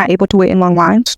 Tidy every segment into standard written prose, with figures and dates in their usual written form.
not able to wait in long lines.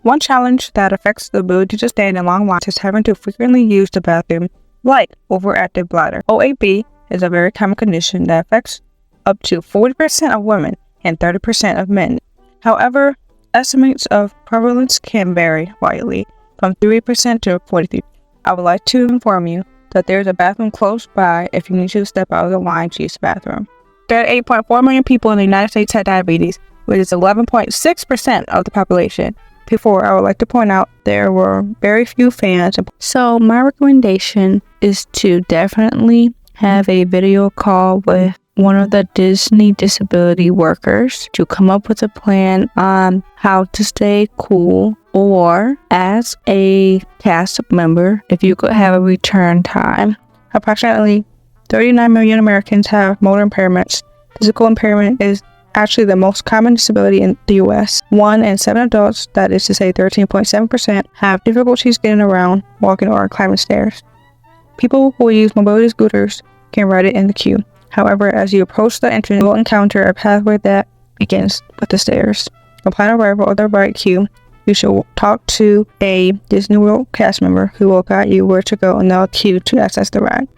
One challenge that affects the ability to stand in long lines is having to frequently use the bathroom, like overactive bladder. OAB is a very common condition that affects up to 40% of women and 30% of men. However, estimates of prevalence can vary widely, from 3% to 43%. I would like to inform you that there is a bathroom close by if you need to step out of the line to use the bathroom. There are 8.4 million people in the United States have diabetes, which is 11.6% of the population. Before, I would like to point out there were very few fans. So my recommendation is to definitely have a video call with one of the Disney disability workers to come up with a plan on how to stay cool, or as a cast member, if you could have a return time. Approximately 39 million Americans have motor impairments. Physical impairment is actually the most common disability in the US. 1 in 7 adults, that is to say 13.7%, have difficulties getting around, walking, or climbing stairs. People who use mobility scooters can ride it in the queue. However, as you approach the entrance, you will encounter a pathway that begins with the stairs. Upon arrival of the ride queue, you should talk to a Disney World cast member who will guide you where to go in the queue to access the ride.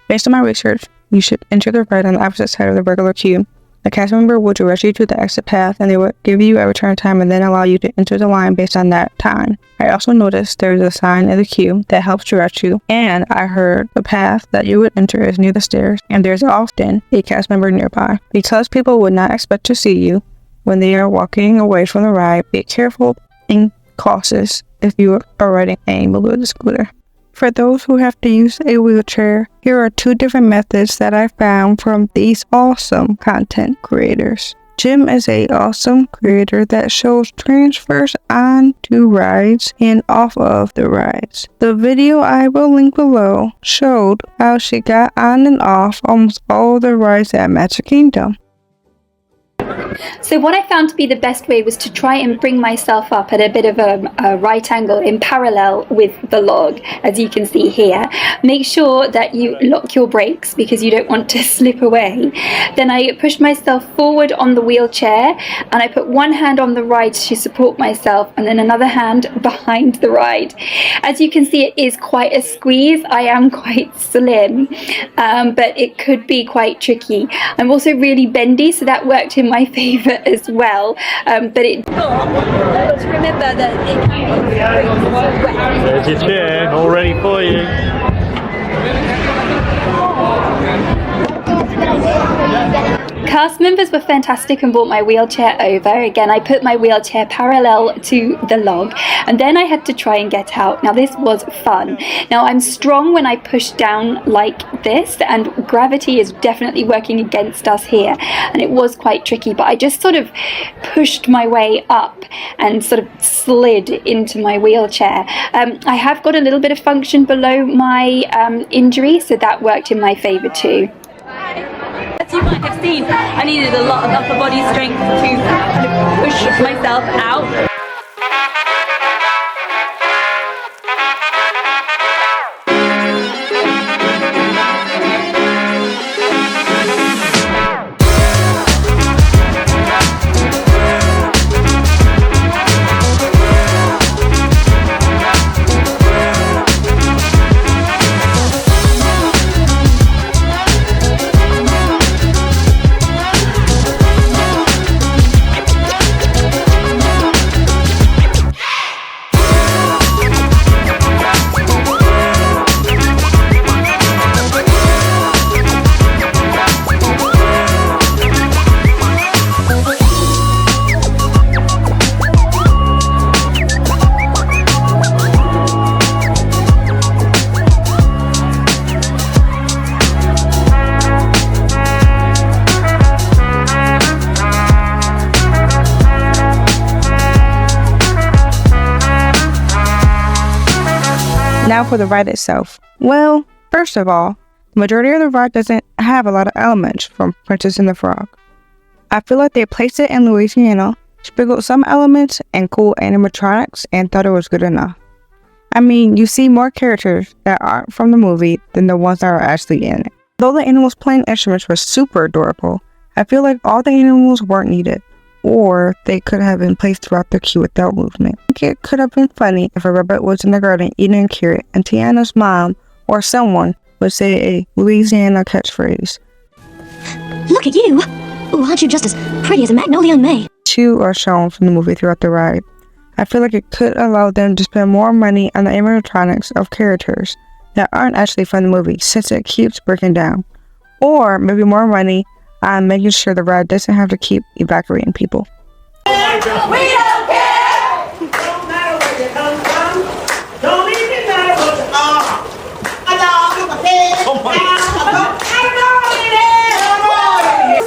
Based on my research, you should enter the ride on the opposite side of the regular queue. The cast member will direct you to the exit path, and they will give you a return time and then allow you to enter the line based on that time. I also noticed there is a sign in the queue that helps direct you, and I heard the path that you would enter is near the stairs, and there's often a cast member nearby. Because people would not expect to see you when they are walking away from the ride, be careful and cautious if you are riding a mobility scooter. For those who have to use a wheelchair, here are 2 different methods that I found from these awesome content creators. Jim is an awesome creator that shows transfers onto rides and off of the rides. The video I will link below showed how she got on and off almost all the rides at Magic Kingdom. So what I found to be the best way was to try and bring myself up at a bit of a right angle in parallel with the log, as you can see here. Make sure that you lock your brakes because you don't want to slip away. Then I pushed myself forward on the wheelchair, and I put one hand on the ride to support myself and then another hand behind the ride. As you can see, it is quite a squeeze. I am quite slim, but it could be quite tricky. I'm also really bendy, so that worked in my favour as well, but let's remember that it can be. There's your chair, all ready for you. Cast members were fantastic and brought my wheelchair over. Again, I put my wheelchair parallel to the log, and then I had to try and get out. Now this was fun. Now I'm strong when I push down like this, and gravity is definitely working against us here, and it was quite tricky, but I just sort of pushed my way up and sort of slid into my wheelchair. I have got a little bit of function below my injury, so that worked in my favour too. As you might have seen, I needed a lot of upper body strength to kind of push myself out. Now for the ride itself. Well, first of all, the majority of the ride doesn't have a lot of elements from Princess and the Frog. I feel like they placed it in Louisiana, sprinkled some elements and cool animatronics, and thought it was good enough. I mean, you see more characters that aren't from the movie than the ones that are actually in it. Though the animals playing instruments were super adorable, I feel like all the animals weren't needed, or they could have been placed throughout the queue without movement. I think it could have been funny if a rabbit was in the garden eating a carrot and Tiana's mom or someone would say a Louisiana catchphrase. Look at you! Ooh, aren't you just as pretty as a magnolia in May? Two are shown from the movie throughout the ride. I feel like it could allow them to spend more money on the animatronics of characters that aren't actually from the movie since it keeps breaking down. Or maybe more money on making sure the ride doesn't have to keep evacuating people. We don't care! Don't matter where you come from. Don't even matter what you are. A dog, a pig, a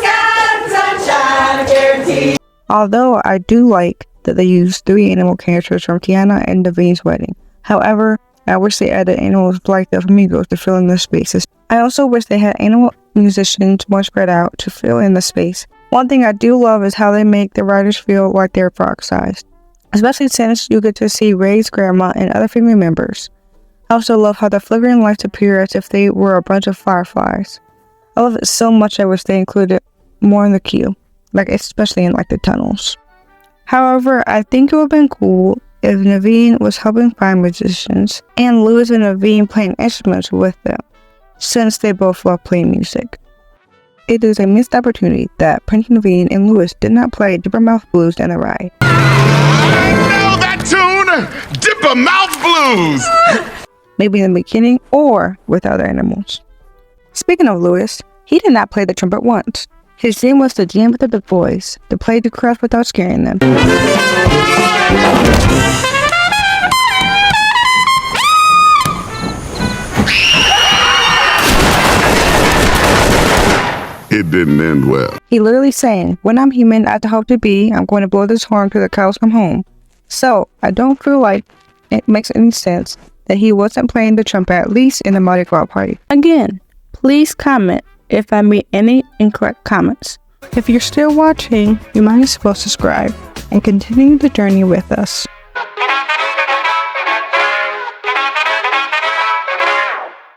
goat, sunshine, guaranteed. Although I do like that they used 3 animal characters from Tiana and Navin's wedding. However, I wish they added animals like the flamingos to fill in the spaces. I also wish they had animal musicians more spread out to fill in the space. One thing I do love is how they make the riders feel like they're frog-sized, especially since you get to see Ray's grandma and other family members. I also love how the flickering lights appear as if they were a bunch of fireflies. I love it so much I wish they included more in the queue, like especially in the tunnels. However, I think it would have been cool if Naveen was helping find musicians and Louis and Naveen playing instruments with them, since they both love playing music. It is a missed opportunity that Prince Naveen and Louis did not play Dipper Mouth Blues in the ride. I know that tune! Dipper Mouth Blues! Maybe in the beginning or with other animals. Speaking of Louis, he did not play the trumpet once. His dream was to jam with the big boys, to play the crowd without scaring them. It didn't end well. He literally saying, when I'm human as I hope to be, I'm going to blow this horn till the cows come home. So, I don't feel like it makes any sense that he wasn't playing the trumpet at least in the Mardi Gras party. Again, please comment if I made any incorrect comments. If you're still watching, you might as well subscribe and continue the journey with us.